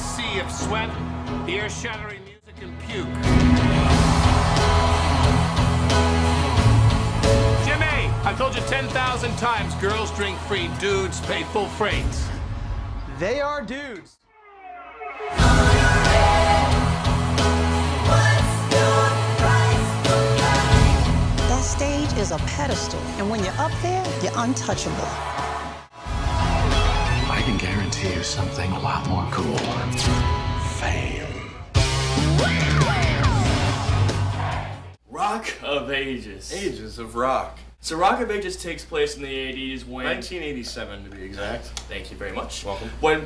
sea of sweat, ear-shattering music, and puke. Jimmy, I've told you 10,000 times, girls drink free, dudes pay full freight. They are dudes. That stage is a pedestal, and when you're up there, you're untouchable. I can guarantee you something a lot more cool. Fame. Rock of Ages. Ages of Rock. So Rock of Ages takes place in the 80s when... 1987 to be exact. Thank you very much. Welcome. When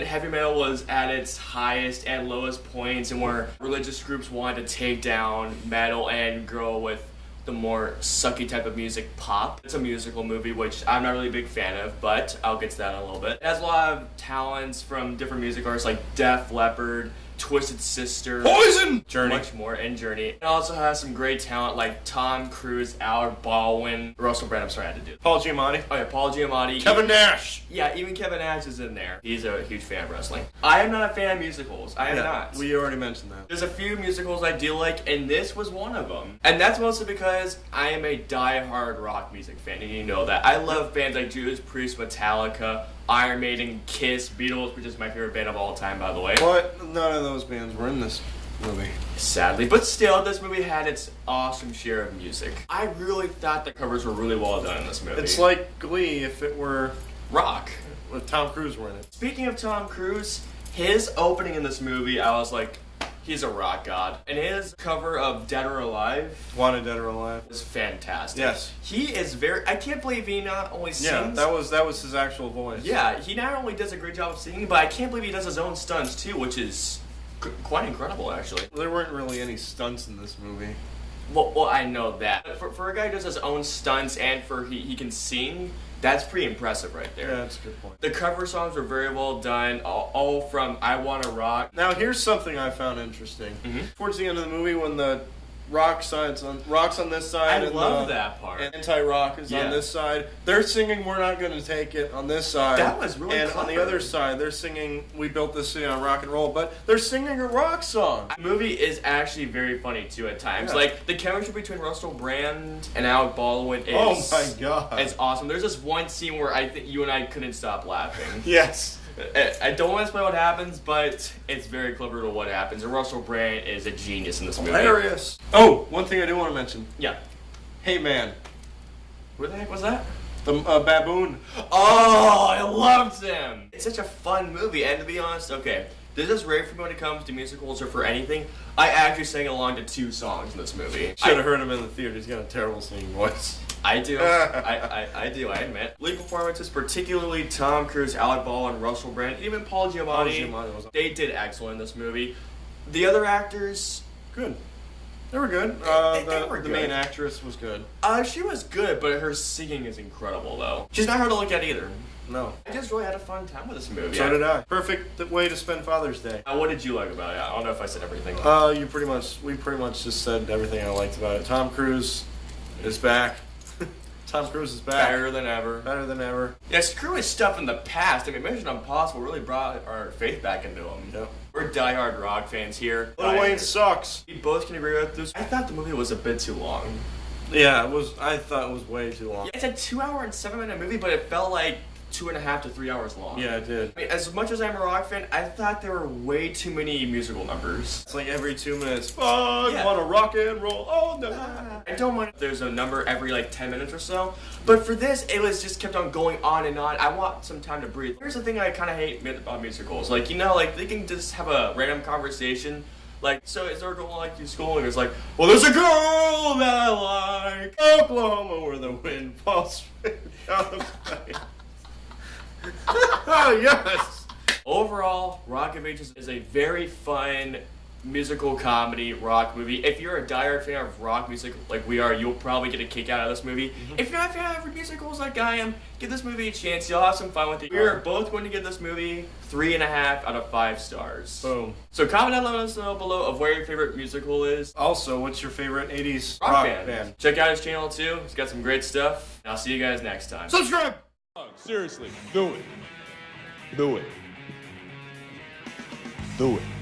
heavy metal was at its highest and lowest points, and where religious groups wanted to take down metal and go with the more sucky type of music, pop. It's a musical movie, which I'm not really a big fan of, but I'll get to that in a little bit. It has a lot of talents from different music artists like Def Leppard, Twisted Sister, Poison! Journey. Much more, and Journey. It also has some great talent like Tom Cruise, Alec Baldwin, Russell Brand, I'm sorry I had to do it. Paul Giamatti. Oh yeah, Paul Giamatti. Kevin Nash. Yeah, even Kevin Nash is in there. He's a huge fan of wrestling. I am not a fan of musicals. I am not. We already mentioned that. There's a few musicals I do like, and this was one of them. And that's mostly because I am a die-hard rock music fan, and you know that. I love bands like Judas Priest, Metallica, Iron Maiden, Kiss, Beatles, which is my favorite band of all time, by the way. But none of those bands were in this movie. Sadly. But still, this movie had its awesome share of music. I really thought the covers were really well done in this movie. It's like Glee if it were rock. With Tom Cruise were in it. Speaking of Tom Cruise, his opening in this movie, I was like, he's a rock god. And his cover of Dead or Alive, Wanted Dead or Alive, is fantastic. Yes. He is very, I can't believe he not only sings. Yeah, that was his actual voice. Yeah, he not only does a great job of singing, but I can't believe he does his own stunts too, which is quite incredible, actually. There weren't really any stunts in this movie. Well, I know that. For a guy who does his own stunts and he can sing, that's pretty impressive right there. Yeah, that's a good point. The cover songs were very well done, all from I Wanna Rock. Now, here's something I found interesting. Mm-hmm. Towards the end of the movie, when the rock's on this side, I and love that part. And anti-rock is on this side. They're singing "We're Not Gonna Take It" on this side. That was really And clever. on the other side, they're singing "We Built This City on Rock and Roll," but they're singing a rock song. The movie is actually very funny too at times. Yeah. Like the chemistry between Russell Brand and Alec Baldwin is Oh my god! It's awesome. There's this one scene where I think you and I couldn't stop laughing. Yes. I don't want to spoil what happens, but it's very clever to what happens. And Russell Brand is a genius in this movie. Hilarious. Oh, one thing I do want to mention. Yeah. Hey man, Where the heck was that? the baboon. Oh, I loved him. It's such a fun movie, and to be honest, okay, this is rare for me when it comes to musicals or for anything. I actually sang along to 2 songs in this movie. Should have heard him in the theater. He's got a terrible singing voice. I do. I do, I admit. Lead performances, particularly Tom Cruise, Alec Baldwin, Russell Brand, even Paul Giamatti, they did excellent in this movie. The other actors... Good. They were good. They were the good. main actress was good. She was good, but her singing is incredible, though. She's not hard to look at either. No. I just really had a fun time with this movie. So did I. Perfect way to spend Father's Day. What did you like about it? I don't know if I said everything. We pretty much just said everything I liked about it. Tom Cruise is back. Tom Cruise is back. Better than ever. Better than ever. Yeah, screw his stuff in the past. I mean, Mission Impossible really brought our faith back into him. Yep. We're diehard rock fans here. Lil Wayne sucks. We both can agree with this. I thought the movie was a bit too long. Yeah, it was. I thought it was way too long. It's a 2 hour and 7 minute movie, but it felt like 2.5 to 3 hours long. Yeah, it did. I mean, as much as I'm a rock fan, I thought there were way too many musical numbers. It's like every 2 minutes. I Yeah. want to rock and roll all night. I don't mind if there's a number every like 10 minutes or so, but for this, it was just kept on going on and on. I want some time to breathe. Here's the thing I kind of hate about musicals. Like, you know, like they can just have a random conversation. Like, so is there a girl I like to school? And it's like, well, there's a girl that I like. Oklahoma, where the wind falls out of space. Oh, yes! Overall, Rock of Ages is a very fun musical comedy rock movie. If you're a diehard fan of rock music like we are, you'll probably get a kick out of this movie. If you're not a fan of musicals like I am, give this movie a chance. You'll have some fun with it. We're both going to give this movie 3.5 out of 5 stars. Boom. So comment down, let us know below of where your favorite musical is. Also, what's your favorite 80s Rock rock band. band? Check out his channel too. He's got some great stuff. And I'll see you guys next time. Subscribe! Seriously, do it. Do it. do it.